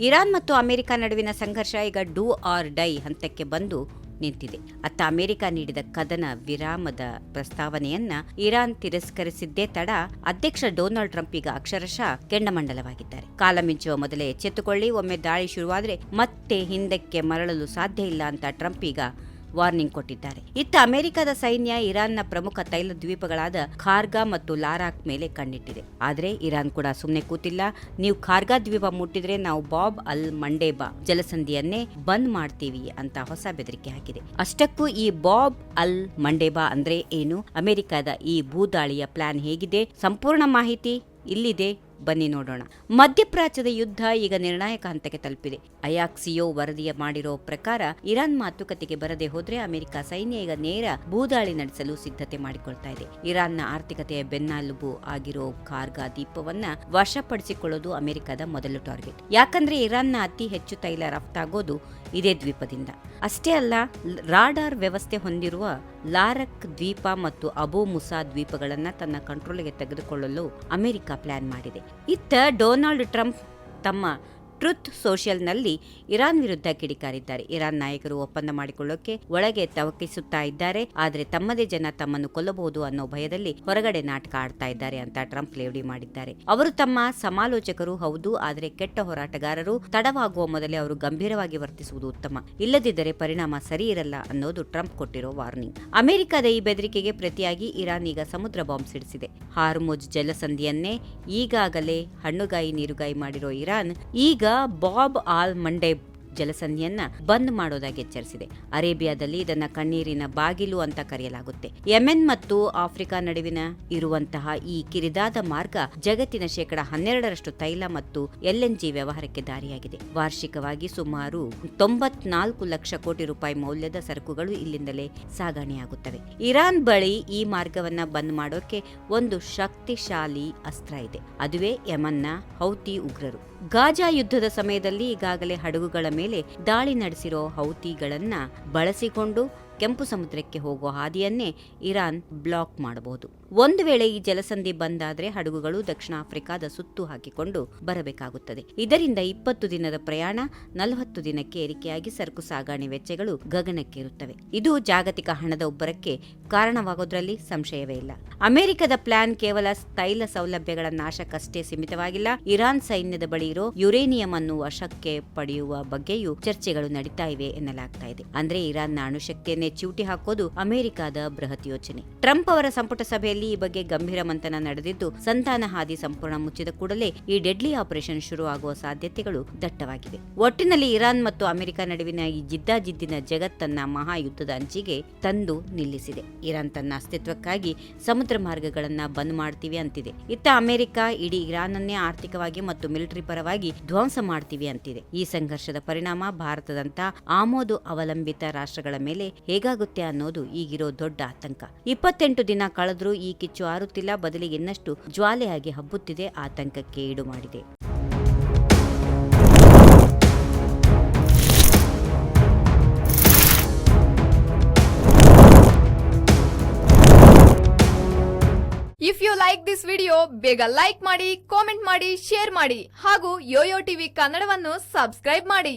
Iran ಮತ್ತು America ನಡುವಿನ ಸಂಘರ್ಷ ಈಗ ಡೂ ಆರ್ ಡೈ ಹಂತಕ್ಕೆ ಬಂದು ನಿಂತಿದೆ. ಅತ್ತ ಅಮೆರಿಕ ನೀಡಿದ ಕದನ ವಿರಾಮದ ಪ್ರಸ್ತಾವನೆಯನ್ನ ಇರಾನ್ ತಿರಸ್ಕರಿಸಿದ್ದೇ ತಡ ಅಧ್ಯಕ್ಷ ಡೊನಾಲ್ಡ್ ಟ್ರಂಪ್ ಈಗ ಅಕ್ಷರಶಃ ಕೆಂಡಮಂಡಲವಾಗಿದ್ದಾರೆ. ಕಾಲ ಮಿಂಚುವ ಮೊದಲೇ ಎಚ್ಚೆತ್ತುಕೊಳ್ಳಿ, ಒಮ್ಮೆ ದಾಳಿ ಶುರುವಾದರೆ ಮತ್ತೆ ಹಿಂದಕ್ಕೆ ಮರಳಲು ಸಾಧ್ಯ ಇಲ್ಲ ಅಂತ ಟ್ರಂಪ್ ಈಗ ವಾರ್ನಿಂಗ್ ಕೊಟ್ಟಿದ್ದಾರೆ. ಇತ್ತ ಅಮೆರಿಕದ ಸೈನ್ಯ ಇರಾನ್ನ ಪ್ರಮುಖ ತೈಲ ದ್ವೀಪಗಳಾದ ಖಾರ್ಗಾ ಮತ್ತು ಲಾರಾಕ್ ಮೇಲೆ ಕಣ್ಣಿಟ್ಟಿದೆ. ಆದರೆ ಇರಾನ್ ಕೂಡ ಸುಮ್ಮನೆ ಕೂತಿಲ್ಲ. ನೀವು ಖಾರ್ಗಾ ದ್ವೀಪ ಮುಟ್ಟಿದ್ರೆ ನಾವು ಬಾಬ್ ಅಲ್ ಮಂಡೇಬಾ ಜಲಸಂಧಿಯನ್ನೇ ಬಂದ್ ಮಾಡ್ತೀವಿ ಅಂತ ಹೊಸ ಬೆದರಿಕೆ ಹಾಕಿದೆ. ಅಷ್ಟಕ್ಕೂ ಈ ಬಾಬ್ ಅಲ್ ಮಂಡೇಬಾ ಅಂದ್ರೆ ಏನು, ಅಮೆರಿಕದ ಈ ಭೂದಾಳಿಯ ಪ್ಲಾನ್ ಹೇಗಿದೆ, ಸಂಪೂರ್ಣ ಮಾಹಿತಿ ಇಲ್ಲಿದೆ, ಬನ್ನಿ ನೋಡೋಣ. ಮಧ್ಯಪ್ರಾಚ್ಯದ ಯುದ್ಧ ಈಗ ನಿರ್ಣಾಯಕ ಹಂತಕ್ಕೆ ತಲುಪಿದೆ. ಅಯಾಕ್ಸಿಯೋ ವರದಿಯ ಮಾಡಿರೋ ಪ್ರಕಾರ ಇರಾನ್ ಮಾತುಕತೆಗೆ ಬರದೆ ಹೋದ್ರೆ ಅಮೆರಿಕ ಸೈನ್ಯ ಈಗ ನೇರ ಭೂದಾಳಿ ನಡೆಸಲು ಸಿದ್ಧತೆ ಮಾಡಿಕೊಳ್ತಾ ಇದೆ. ಇರಾನ್ನ ಆರ್ಥಿಕತೆಯ ಬೆನ್ನೆಲುಬು ಆಗಿರೋ ಖಾರ್ಗಾ ದ್ವೀಪವನ್ನ ವಶಪಡಿಸಿಕೊಳ್ಳೋದು ಅಮೆರಿಕದ ಮೊದಲ ಟಾರ್ಗೆಟ್. ಯಾಕಂದ್ರೆ ಇರಾನ್ನ ಅತಿ ಹೆಚ್ಚು ತೈಲ ರಫ್ತಾಗೋದು ಇದೇ ದ್ವೀಪದಿಂದ. ಅಷ್ಟೇ ಅಲ್ಲ, ರಾಡಾರ್ ವ್ಯವಸ್ಥೆ ಹೊಂದಿರುವ ಲಾರಕ್ ದ್ವೀಪ ಮತ್ತು ಅಬು ಮುಸಾ ದ್ವೀಪಗಳನ್ನ ತನ್ನ ಕಂಟ್ರೋಲ್ಗೆ ತೆಗೆದುಕೊಳ್ಳಲು ಅಮೆರಿಕ ಪ್ಲಾನ್ ಮಾಡಿದೆ. ಇತ್ತ ಡೊನಾಲ್ಡ್ ಟ್ರಂಪ್ ತಮ್ಮ ಟ್ರುತ್ ಸೋಷಿಯಲ್ನಲ್ಲಿ ಇರಾನ್ ವಿರುದ್ಧ ಕಿಡಿಕಾರಿದ್ದಾರೆ. ಇರಾನ್ ನಾಯಕರು ಒಪ್ಪಂದ ಮಾಡಿಕೊಳ್ಳೋಕೆ ಒಳಗೆ ತವಕಿಸುತ್ತಾ ಇದ್ದಾರೆ, ಆದರೆ ತಮ್ಮದೇ ಜನ ತಮ್ಮನ್ನು ಕೊಲ್ಲಬಹುದು ಅನ್ನೋ ಭಯದಲ್ಲಿ ಹೊರಗಡೆ ನಾಟಕ ಆಡ್ತಾ ಇದ್ದಾರೆ ಅಂತ ಟ್ರಂಪ್ ಲೇವಡಿ ಮಾಡಿದ್ದಾರೆ. ಅವರು ತಮ್ಮ ಸಮಾಲೋಚಕರು ಹೌದು, ಆದರೆ ಕೆಟ್ಟ ಹೋರಾಟಗಾರರು. ತಡವಾಗುವ ಮೊದಲೇ ಅವರು ಗಂಭೀರವಾಗಿ ವರ್ತಿಸುವುದು ಉತ್ತಮ, ಇಲ್ಲದಿದ್ದರೆ ಪರಿಣಾಮ ಸರಿ ಇರಲ್ಲ ಅನ್ನೋದು ಟ್ರಂಪ್ ಕೊಟ್ಟಿರೋ ವಾರ್ನಿಂಗ್. ಅಮೆರಿಕದ ಈ ಬೆದರಿಕೆಗೆ ಪ್ರತಿಯಾಗಿ ಇರಾನ್ ಈಗ ಸಮುದ್ರ ಬಾಂಬ್ ಸಿಡಿಸಿದೆ. ಹಾರ್ಮುಜ್ ಜಲಸಂಧಿಯನ್ನೇ ಈಗಾಗಲೇ ಹಣ್ಣುಗಾಯಿ ನೀರುಗಾಯಿ ಮಾಡಿರೋ ಇರಾನ್ ಈಗ ಬಾಬ್ ಆಲ್ ಮಂಡೇಬ್ ಜಲಸಂಧಿಯನ್ನ ಬಂದ್ ಮಾಡೋದಾಗಿ ಎಚ್ಚರಿಸಿದೆ. ಅರೇಬಿಯಾದಲ್ಲಿ ಇದನ್ನ ಕಣ್ಣೀರಿನ ಬಾಗಿಲು ಅಂತ ಕರೆಯಲಾಗುತ್ತೆ. ಯೆಮೆನ್ ಮತ್ತು ಆಫ್ರಿಕಾ ನಡುವಿನ ಇರುವಂತಹ ಈ ಕಿರಿದಾದ ಮಾರ್ಗ ಜಗತ್ತಿನ 12% ತೈಲ ಮತ್ತು LNG ವ್ಯವಹಾರಕ್ಕೆ ದಾರಿಯಾಗಿದೆ. ವಾರ್ಷಿಕವಾಗಿ ಸುಮಾರು 94 ಲಕ್ಷ ಕೋಟಿ ರೂಪಾಯಿ ಮೌಲ್ಯದ ಸರಕುಗಳು ಇಲ್ಲಿಂದಲೇ ಸಾಗಣೆಯಾಗುತ್ತವೆ. ಇರಾನ್ ಬಳಿ ಈ ಮಾರ್ಗವನ್ನ ಬಂದ್ ಮಾಡೋಕೆ ಒಂದು ಶಕ್ತಿಶಾಲಿ ಅಸ್ತ್ರ ಇದೆ, ಅದುವೇ ಯೆಮನ್ನ ಹೌತಿ ಉಗ್ರರು. ಗಾಜಾ ಯುದ್ಧದ ಸಮಯದಲ್ಲಿ ಈಗಾಗಲೇ ಹಡಗುಗಳ ಮೇಲೆ ದಾಳಿ ನಡೆಸಿರೋ ಹೌತಿಗಳನ್ನ ಬಳಸಿಕೊಂಡು ಕೆಂಪು ಸಮುದ್ರಕ್ಕೆ ಹೋಗುವ ಹಾದಿಯನ್ನೇ ಇರಾನ್ ಬ್ಲಾಕ್ ಮಾಡಬಹುದು. ಒಂದು ವೇಳೆ ಈ ಜಲಸಂಧಿ ಬಂದಾದ್ರೆ ಹಡಗುಗಳು ದಕ್ಷಿಣ ಆಫ್ರಿಕಾದ ಸುತ್ತು ಹಾಕಿಕೊಂಡು ಬರಬೇಕಾಗುತ್ತದೆ. ಇದರಿಂದ 20 ದಿನದ ಪ್ರಯಾಣ 40 ದಿನಕ್ಕೆ ಏರಿಕೆಯಾಗಿ ಸರಕು ಸಾಗಣೆ ವೆಚ್ಚಗಳು ಗಗನಕ್ಕೇರುತ್ತವೆ. ಇದು ಜಾಗತಿಕ ಹಣದ ಉಬ್ಬರಕ್ಕೆ ಕಾರಣವಾಗೋದ್ರಲ್ಲಿ ಸಂಶಯವೇ ಇಲ್ಲ. ಅಮೆರಿಕದ ಪ್ಲಾನ್ ಕೇವಲ ತೈಲ ಸೌಲಭ್ಯಗಳ ನಾಶಕ್ಕಷ್ಟೇ ಸೀಮಿತವಾಗಿಲ್ಲ. ಇರಾನ್ ಸೈನ್ಯದ ಬಳಿ ಇರೋ ಯುರೇನಿಯಂ ಅನ್ನು ವಶಕ್ಕೆ ಪಡೆಯುವ ಬಗ್ಗೆಯೂ ಚರ್ಚೆಗಳು ನಡೀತಾ ಇವೆ ಎನ್ನಲಾಗ್ತಾ ಇದೆ. ಅಂದ್ರೆ ಇರಾನ್ನ ಅಣುಶಕ್ತಿಯನ್ನೇ ಚ್ಯೂಟಿ ಹಾಕೋದು ಅಮೆರಿಕದ ಬೃಹತ್ ಯೋಚನೆ. ಟ್ರಂಪ್ ಅವರ ಸಂಪುಟ ಸಭೆಯಲ್ಲಿ ಈ ಬಗ್ಗೆ ಗಂಭೀರ ಮಂಥನ ನಡೆದಿದ್ದು, ಸಂತಾನ ಹಾದಿ ಸಂಪೂರ್ಣ ಮುಚ್ಚಿದ ಕೂಡಲೇ ಈ ಡೆಡ್ಲಿ ಆಪರೇಷನ್ ಶುರು ಆಗುವ ಸಾಧ್ಯತೆಗಳು ದಟ್ಟವಾಗಿವೆ. ಒಟ್ಟಿನಲ್ಲಿ ಇರಾನ್ ಮತ್ತು ಅಮೆರಿಕ ನಡುವಿನ ಈ ಜಿದ್ದಾಜಿದ್ದಿನ ಜಗತ್ತನ್ನ ಮಹಾಯುದ್ಧದ ಅಂಚಿಗೆ ತಂದು ನಿಲ್ಲಿಸಿದೆ. ಇರಾನ್ ತನ್ನ ಅಸ್ತಿತ್ವಕ್ಕಾಗಿ ಸಮುದ್ರ ಮಾರ್ಗಗಳನ್ನ ಬಂದ್ ಮಾಡ್ತೀವಿ ಅಂತಿದೆ. ಇತ್ತ ಅಮೆರಿಕ ಇಡೀ ಇರಾನ್ನನ್ನೇ ಆರ್ಥಿಕವಾಗಿ ಮತ್ತು ಮಿಲಿಟರಿ ಪರವಾಗಿ ಧ್ವಂಸ ಮಾಡ್ತೀವಿ ಅಂತಿದೆ. ಈ ಸಂಘರ್ಷದ ಪರಿಣಾಮ ಭಾರತದಂತ ಆಮದು ಅವಲಂಬಿತ ರಾಷ್ಟ್ರಗಳ ಮೇಲೆ ಹೇಗಾಗುತ್ತೆ ಅನ್ನೋದು ಈಗಿರೋ ದೊಡ್ಡ ಆತಂಕ. 28 ದಿನ ಕಳೆದ್ರೂ ಈ ಕಿಚ್ಚು ಆರುತ್ತಿಲ್ಲ, ಬದಲಿಗೆ ಇನ್ನಷ್ಟು ಜ್ವಾಲೆಯಾಗಿ ಹಬ್ಬುತ್ತಿದೆ, ಆತಂಕಕ್ಕೆ ಈಡು ಮಾಡಿದೆ. If you like this video ಬೇಗ ಲೈಕ್ ಮಾಡಿ, ಕಾಮೆಂಟ್ ಮಾಡಿ, ಶೇರ್ ಮಾಡಿ ಹಾಗೂ ಯೋಯೋ ಟಿವಿ ಕನ್ನಡವನ್ನು ಸಬ್ಸ್ಕ್ರೈಬ್ ಮಾಡಿ.